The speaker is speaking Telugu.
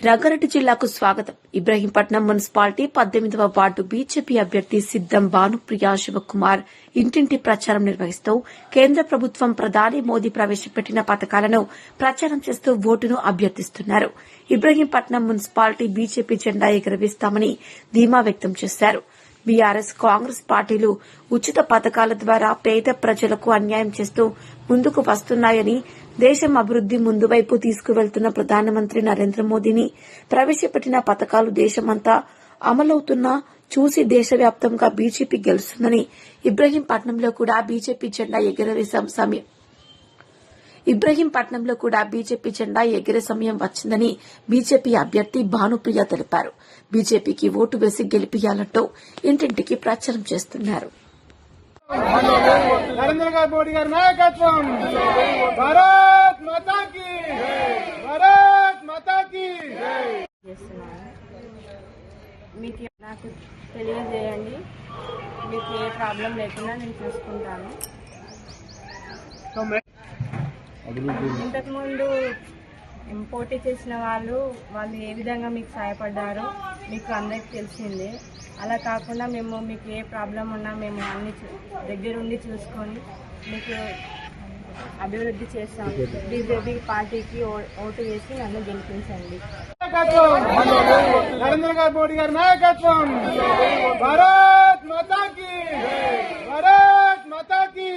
రంగారెడ్డి జిల్లాకు స్వాగతం. ఇబ్రహీంపట్నం మున్సిపాలిటీ 18వ వార్డు బీజేపీ అభ్యర్థి సిద్దం భానుప్రియ శివకుమార్ ఇంటింటి ప్రచారం నిర్వహిస్తూ కేంద్ర ప్రభుత్వం ప్రధాని మోదీ ప్రవేశపెట్టిన పథకాలను ప్రచారం చేస్తూ ఓటును అభ్యర్థిస్తున్నారు. ఇబ్రహీంపట్నం మున్సిపాలిటీ బీజేపీ జెండా ఎగురవేస్తామని ధీమా వ్యక్తం చేశారు. బీఆర్ఎస్, కాంగ్రెస్ పార్టీలు ఉచిత పథకాల ద్వారా పేద ప్రజలకు అన్యాయం చేస్తూ ముందుకు వస్తున్నాయని, దేశం అభివృద్ది ముందు వైపు తీసుకువెళ్తున్న ప్రధానమంత్రి నరేంద్ర మోదీని ప్రవేశపెట్టిన పథకాలు దేశమంతా అమలవుతున్నా చూసి దేశవ్యాప్తంగా బీజేపీ గెలుస్తుందని, ఇబ్రహీంపట్నంలో కూడా బీజేపీ జెండా ఎగిరే సమయం వచ్చిందని బీజేపీ అభ్యర్థి భానుప్రియ తెలిపారు. బీజేపీకి ఓటు వేసి గెలిపియాలంటూ ఇంటింటికి ప్రచారం చేస్తున్నారు. నరేంద్ర మోడీ గారి నాయకత్వం, భారత్ మాతా కీ, భారత్ మాతా కీ. మీకు నాకు తెలియజేయండి. మీకు ఏ ప్రాబ్లం లేకుండా నేను చూసుకుంటాను. ఇంతకుముందు పోటీ చేసిన వాళ్ళు ఏ విధంగా మీకు సహాయపడ్డారో మీకు అందరికి తెలిసిందే. అలా కాకుండా మీకు ఏ ప్రాబ్లం ఉన్నా మేము అన్ని దగ్గరుండి చూసుకొని మీకు అభివృద్ధి చేస్తాం. బీజేపీ పార్టీకి ఓటు వేసి నన్ను గెలిపించండి. నరేంద్ర మోడీ గారి నాయకత్వం, భారత్ మాతా కీ, భారత్ మాతా కీ.